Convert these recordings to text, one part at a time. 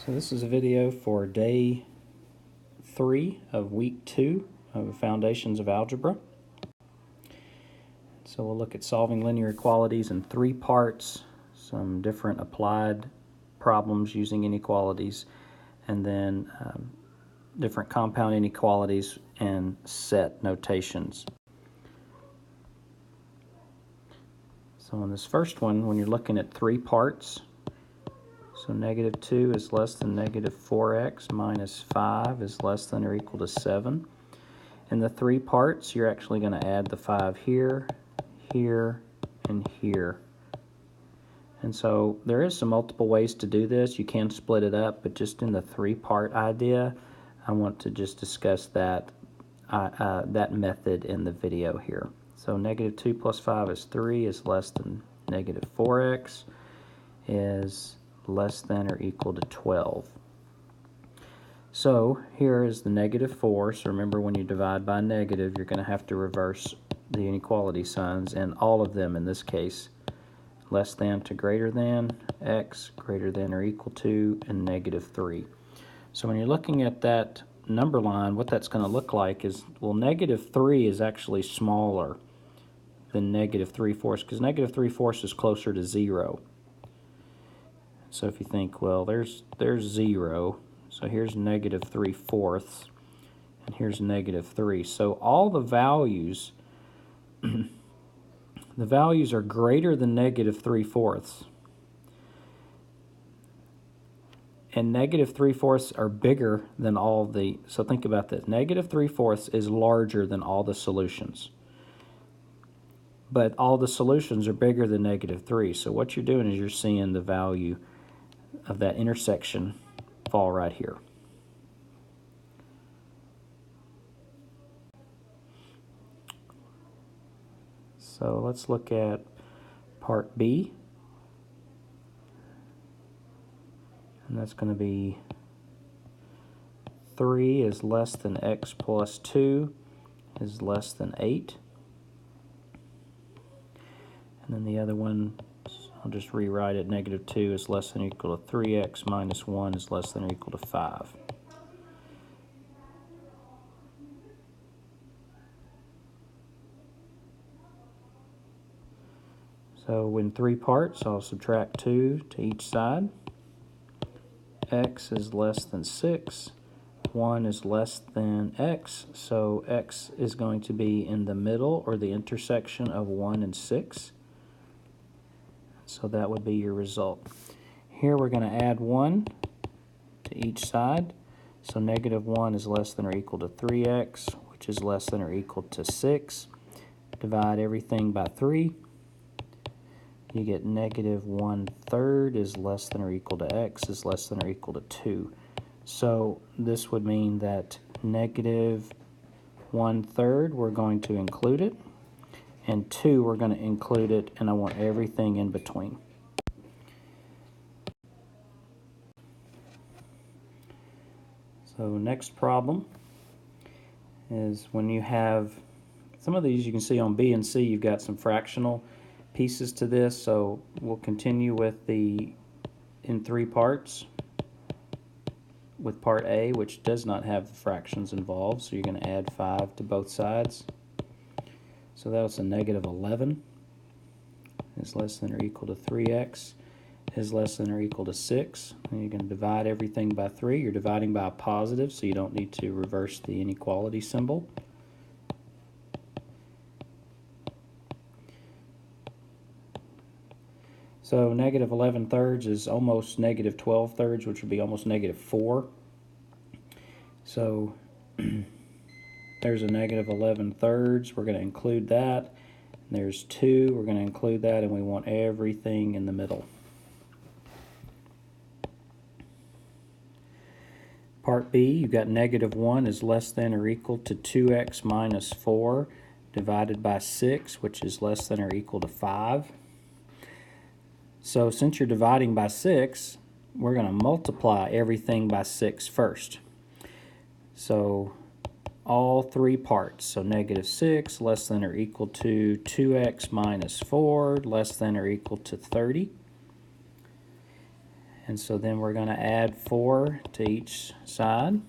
So this is a video for day 3 of week 2 of Foundations of Algebra. So we'll look at solving linear equalities in 3 parts, some different applied problems using inequalities, and then different compound inequalities and set notations. So in this first one, when you're looking at 3 parts, so negative 2 is less than negative 4x minus 5 is less than or equal to 7. In the 3 parts, you're actually going to add the 5 here, here, and here. And so there is some multiple ways to do this. You can split it up, but just in the 3-part idea, I want to just discuss that method in the video here. So negative 2 plus 5 is 3 is less than negative 4x is less than or equal to 12. So here is the negative 4. So remember, when you divide by negative, you're going to have to reverse the inequality signs, and all of them in this case, less than to greater than, x greater than or equal to, and negative 3. So when you're looking at that number line, what that's going to look like is, well, negative 3 is actually smaller than negative 3/4, because negative 3/4 is closer to 0. So if you think, well, there's 0, so here's negative 3/4, and here's negative 3. So all the values, the values are greater than negative 3/4, and negative 3/4 are bigger than all the, so think about this, negative 3/4 is larger than all the solutions. But all the solutions are bigger than negative 3. So what you're doing is you're seeing the value of that intersection fall right here. So let's look at part B. And that's going to be 3 is less than x plus 2 is less than 8. And then the other one, I'll just rewrite it, negative 2 is less than or equal to 3x minus 1 is less than or equal to 5. So in 3 parts, I'll subtract 2 to each side. X is less than 6. 1 is less than x, so x is going to be in the middle or the intersection of 1 and 6. So that would be your result. Here we're going to add 1 to each side. So negative 1 is less than or equal to 3x, which is less than or equal to 6. Divide everything by 3. You get negative 1/3 is less than or equal to x is less than or equal to 2. So this would mean that negative 1/3, we're going to include it, and 2, we're going to include it, and I want everything in between. So next problem is when you have, some of these you can see on B and C, you've got some fractional pieces to this, so we'll continue with in 3 parts with part A, which does not have the fractions involved, so you're going to add 5 to both sides. So that was a negative 11 is less than or equal to 3x is less than or equal to 6. And you're going to divide everything by 3. You're dividing by a positive, so you don't need to reverse the inequality symbol. So negative 11/3 is almost negative 12/3, which would be almost negative 4. So there's a negative 11/3. We're going to include that. There's 2. We're going to include that, and we want everything in the middle. Part B, you've got negative 1 is less than or equal to 2x minus 4 divided by 6, which is less than or equal to 5. So since you're dividing by 6, we're going to multiply everything by 6 first. So all 3 parts, so negative 6 less than or equal to 2x minus 4 less than or equal to 30. And so then we're going to add 4 to each side.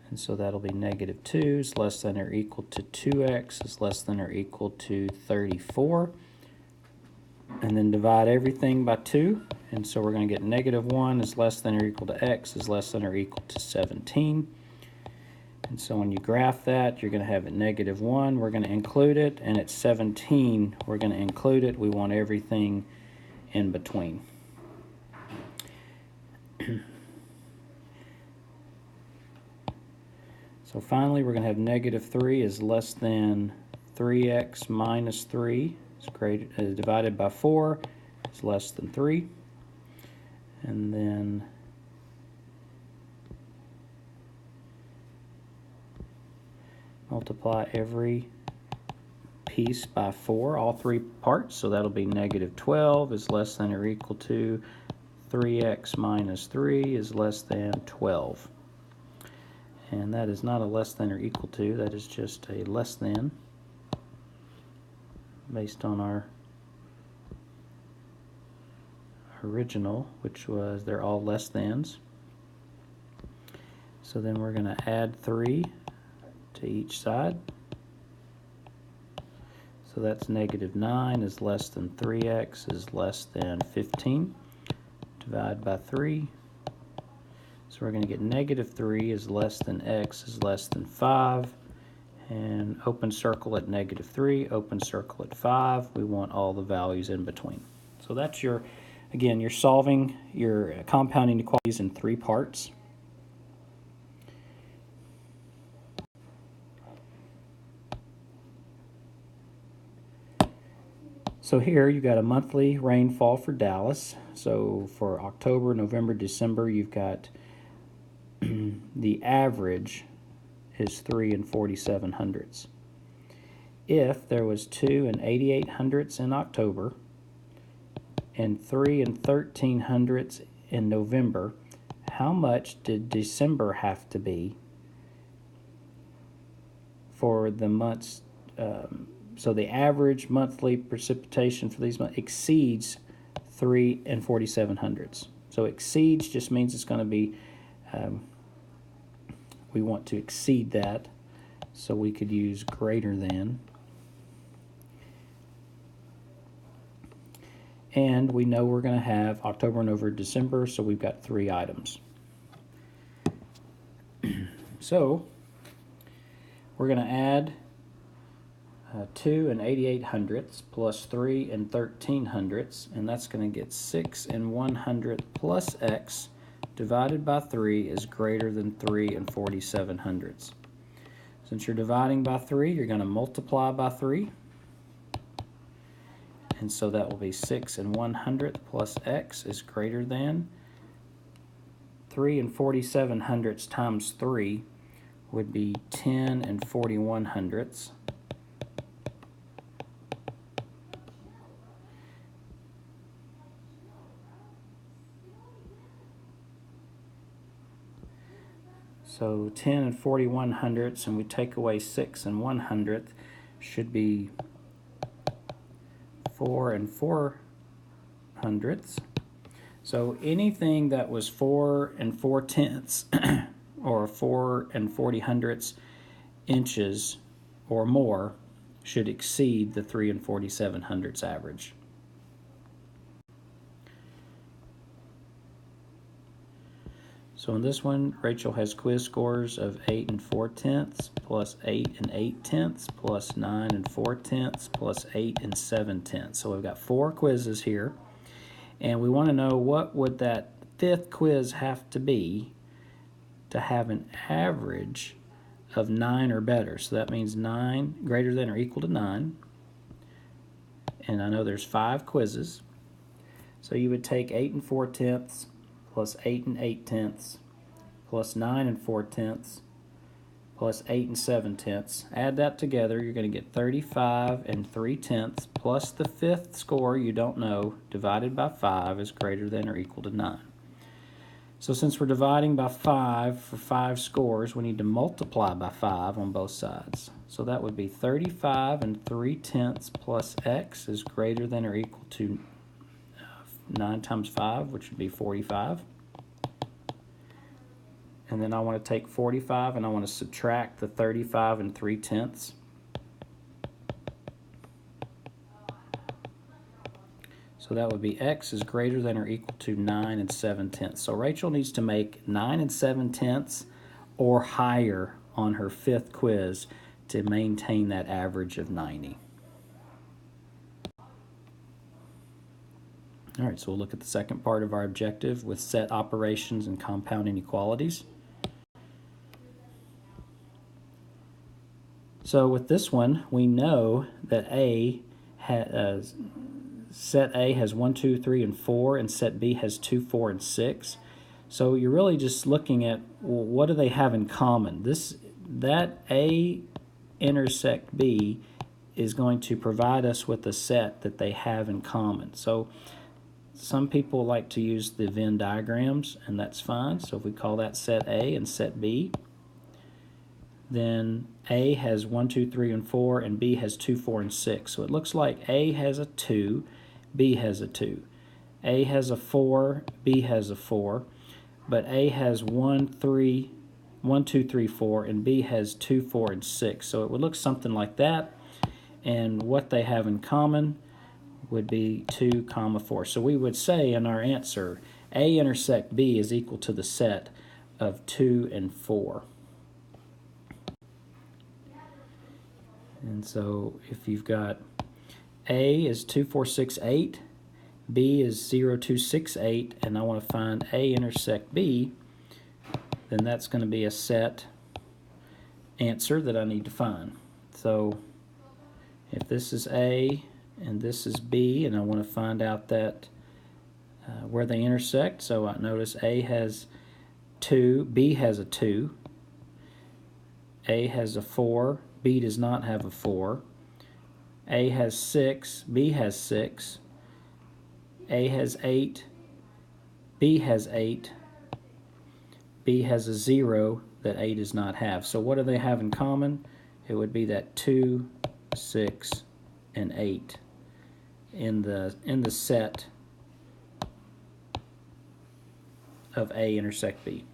And so that'll be negative 2 is less than or equal to 2x is less than or equal to 34. And then divide everything by 2. And so we're going to get negative 1 is less than or equal to x is less than or equal to 17. And so when you graph that, you're going to have at negative 1, we're going to include it, and at 17, we're going to include it. We want everything in between. So finally, we're going to have negative 3 is less than 3x minus 3 is greater, divided by 4 is less than 3. And then multiply every piece by 4, all 3 parts. So that'll be negative 12 is less than or equal to 3x minus 3 is less than 12. And that is not a less than or equal to, that is just a less than based on our original, which was they're all less thans. So then we're going to add 3 to each side. So that's negative 9 is less than 3x is less than 15. Divide by 3. So we're going to get negative 3 is less than x is less than 5. And open circle at negative 3, open circle at 5. We want all the values in between. So that's your, again, you're solving your compounding inequalities in 3 parts. So here you've got a monthly rainfall for Dallas. So for October, November, December, you've got the average is 3 47/100. If there was 2 88/100 in October and 3 13/100 in November, how much did December have to be for the months? So the average monthly precipitation for these months exceeds 3 47/100. So exceeds just means it's going to be, we want to exceed that, so we could use greater than. And we know we're going to have October, November, December, so we've got 3 items. So we're going to add 2 88/100 plus 3 13/100, and that's going to get 6 100 plus x divided by 3 is greater than 3 47/100. Since you're dividing by 3, you're going to multiply by 3. And so that will be 6 100 plus x is greater than 3 47/100 times 3 would be 10 41/100. So 10 41/100, and we take away 6 100 should be 4 400. So anything that was 4 4/10 or 4 40/100 inches or more should exceed the 3 47/100 average. So in this one, Rachel has quiz scores of 8 4/10 plus 8 8/10 plus 9 4/10 plus 8 7/10. So we've got 4 quizzes here, and we want to know what would that 5th quiz have to be to have an average of 9 or better. So that means 9 greater than or equal to 9. And I know there's 5 quizzes. So you would take 8 4/10 plus 8 8/10 plus 9 4/10 plus 8 7/10. Add that together, you're going to get 35 3/10 plus the 5th score you don't know divided by 5 is greater than or equal to 9. So since we're dividing by 5 for 5 scores, we need to multiply by 5 on both sides. So that would be 35 3/10 plus x is greater than or equal to 9 times 5, which would be 45. And then I want to take 45 and I want to subtract the 35 and 3/10. So that would be x is greater than or equal to 9 7/10. So Rachel needs to make 9 7/10 or higher on her 5th quiz to maintain that average of 90. All right, so we'll look at the second part of our objective with set operations and compound inequalities. So with this one, we know that set A has 1, 2, 3, and 4, and set B has 2, 4, and 6. So you're really just looking at, well, what do they have in common? That A intersect B is going to provide us with a set that they have in common. So some people like to use the Venn diagrams, and that's fine. So if we call that set A and set B, then A has 1, 2, 3, and 4, and B has 2, 4, and 6. So it looks like A has a 2, B has a 2. A has a 4, B has a 4, but A has 1, 2, 3, 4, and B has 2, 4, and 6. So it would look something like that, and what they have in common would be 2, 4. So we would say in our answer, A intersect B is equal to the set of 2 and 4. And so if you've got A is 2, 4, 6, 8, B is 0, 2, 6, 8, and I want to find A intersect B, then that's going to be a set answer that I need to find. So if this is A and this is B, and I want to find out that where they intersect, so I notice A has 2, B has a 2, A has a 4, B does not have a 4, A has 6, B has 6, A has 8, B has 8, B has a 0 that A does not have. So what do they have in common? It would be that 2, 6, and 8 in the set of A intersect B.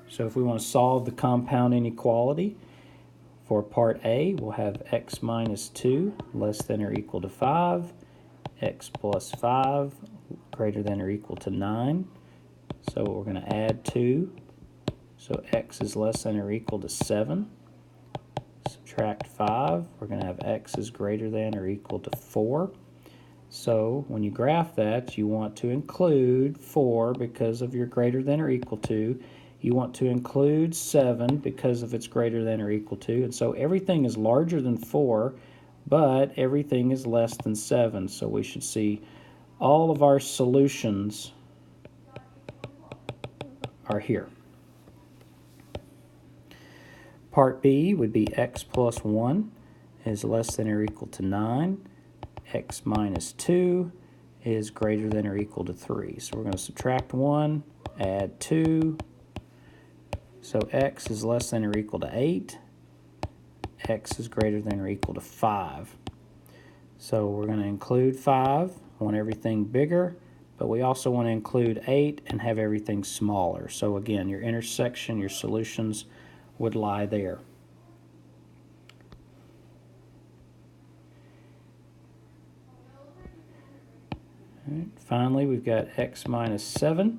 So if we want to solve the compound inequality for part A, we'll have x minus 2 less than or equal to 5, x plus 5 greater than or equal to 9. So we're going to add 2. So x is less than or equal to 7. Subtract 5, we're going to have x is greater than or equal to 4. So when you graph that, you want to include 4 because of your greater than or equal to. You want to include 7 because of its greater than or equal to. And so everything is larger than 4, but everything is less than 7. So we should see all of our solutions are here. Part B would be x plus 1 is less than or equal to 9. X minus 2 is greater than or equal to 3. So we're going to subtract 1, add 2. So x is less than or equal to 8. X is greater than or equal to 5. So we're going to include 5, want everything bigger, but we also want to include 8 and have everything smaller. So again, your intersection, your solutions would lie there. All right, finally, we've got x minus 7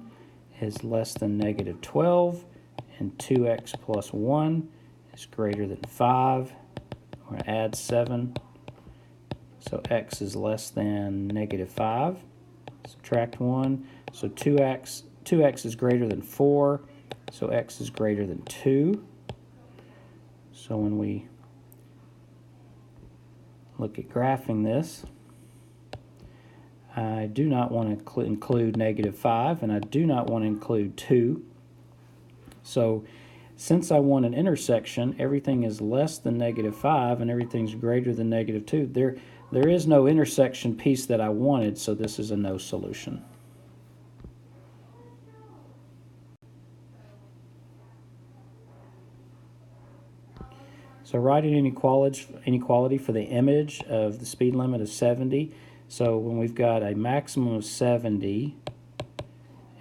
is less than negative 12, and 2x plus 1 is greater than 5. We're going to add 7. So x is less than negative 5. Subtract 1. So 2x is greater than 4. So x is greater than 2. So when we look at graphing this, I do not want to include negative 5, and I do not want to include 2. So since I want an intersection, everything is less than negative 5 and everything's greater than negative 2. There is no intersection piece that I wanted, so this is a no solution. So So write an inequality for the image of the speed limit of 70. So when we've got a maximum of 70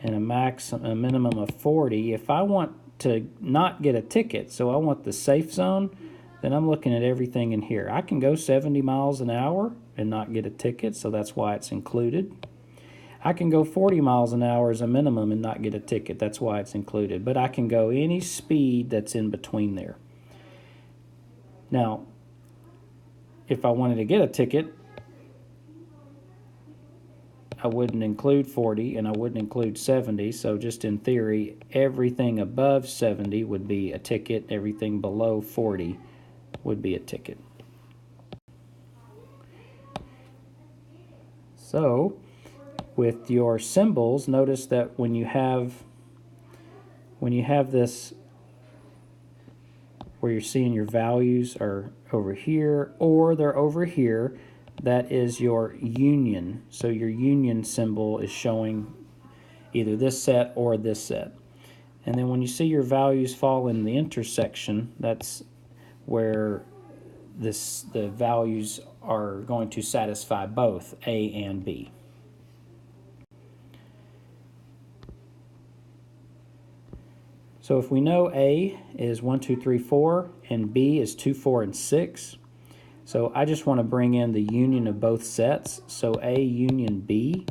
and a minimum of 40, if I want to not get a ticket, so I want the safe zone, then I'm looking at everything in here. I can go 70 miles an hour and not get a ticket, so that's why it's included. I can go 40 miles an hour as a minimum and not get a ticket, that's why it's included. But I can go any speed that's in between there. Now, if I wanted to get a ticket, I wouldn't include 40 and I wouldn't include 70, so just in theory, everything above 70 would be a ticket, everything below 40 would be a ticket. So, with your symbols, notice that when you have this where you're seeing your values are over here or they're over here, that is your union. So your union symbol is showing either this set or this set. And then when you see your values fall in the intersection, that's where the values are going to satisfy both A and B. So if we know A is 1, 2, 3, 4, and B is 2, 4, and 6, so I just want to bring in the union of both sets. So A union B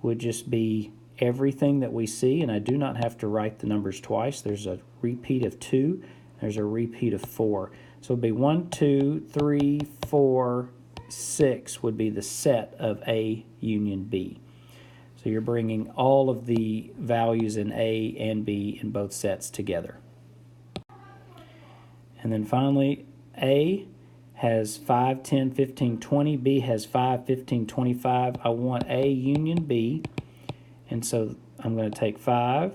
would just be everything that we see, and I do not have to write the numbers twice. There's a repeat of 2, there's a repeat of 4. So it would be 1, 2, 3, 4, 6 would be the set of A union B. So you're bringing all of the values in A and B in both sets together. And then finally, A has 5, 10, 15, 20. B has 5, 15, 25. I want A union B. And so I'm going to take 5.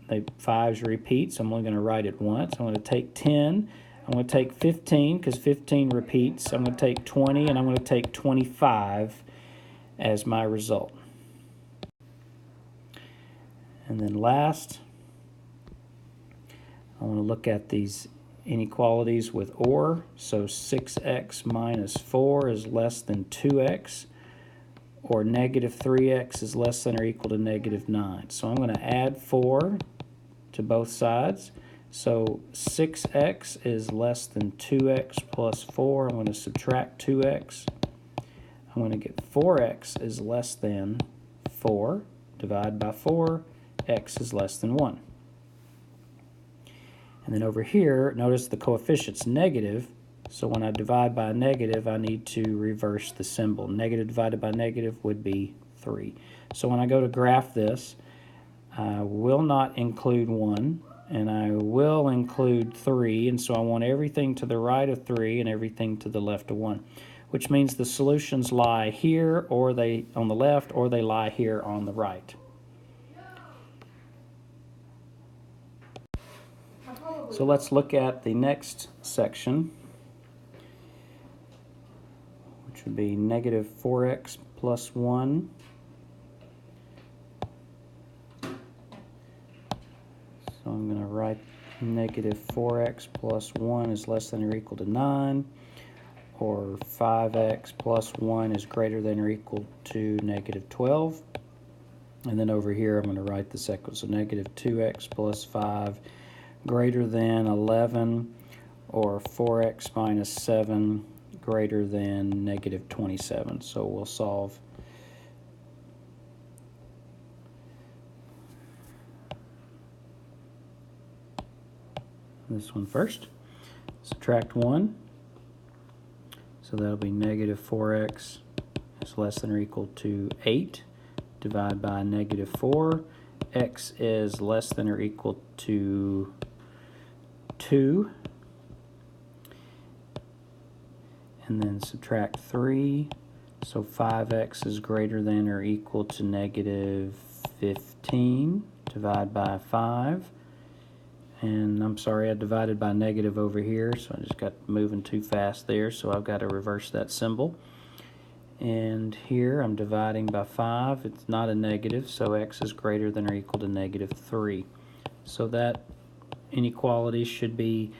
The 5's repeat, so I'm only going to write it once. I'm going to take 10. I'm going to take 15 because 15 repeats. I'm going to take 20, and I'm going to take 25 as my result. And then last, I want to look at these inequalities with OR. So 6x minus 4 is less than 2x, or negative 3x is less than or equal to negative 9. So I'm going to add 4 to both sides. So 6x is less than 2x plus 4. I'm going to subtract 2x. I'm going to get 4x is less than 4. Divide by 4. X is less than 1. And then over here, notice the coefficient's negative. So when I divide by a negative, I need to reverse the symbol. Negative divided by negative would be 3. So when I go to graph this, I will not include 1, and I will include 3. And so I want everything to the right of 3 and everything to the left of 1, which means the solutions lie here or they on the left, or they lie here on the right. So let's look at the next section, which would be negative 4x plus 1. So I'm going to write negative 4x plus 1 is less than or equal to 9, or 5x plus 1 is greater than or equal to negative 12. And then over here I'm going to write the second, so negative 2x plus 5 greater than 11, or 4x minus 7 greater than negative 27. So we'll solve this one first. Subtract 1. So that'll be negative 4x is less than or equal to 8. Divide by negative 4. X is less than or equal to 2, and then subtract 3, so 5x is greater than or equal to negative 15, divide by 5, and I'm sorry, I divided by negative over here, so I just got moving too fast there, so I've got to reverse that symbol. And here I'm dividing by 5, it's not a negative, so x is greater than or equal to negative 3. So that inequality should be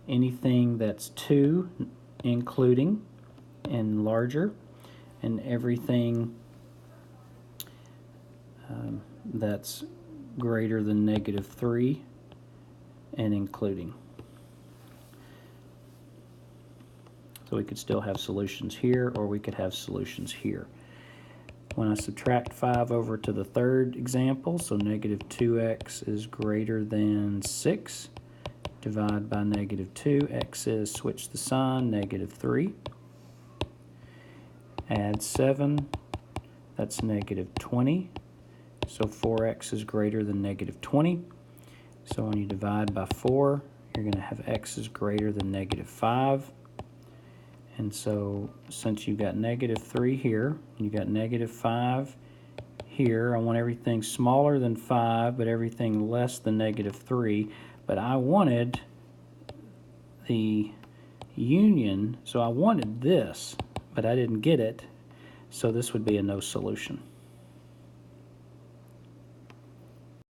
anything that's 2, including, and larger, and everything that's greater than -3 and including. So we could still have solutions here, or we could have solutions here. When I subtract 5 over to the third example, so -2x is greater than 6, divide by -2, x is, switch the sign, -3. Add 7, that's -20. So 4x is greater than -20. So when you divide by 4, you're going to have x is greater than -5. And so since you've got -3 here, you've got -5 here, I want everything smaller than 5, but everything less than -3. But I wanted the union, so I wanted this, but I didn't get it. So this would be a no solution.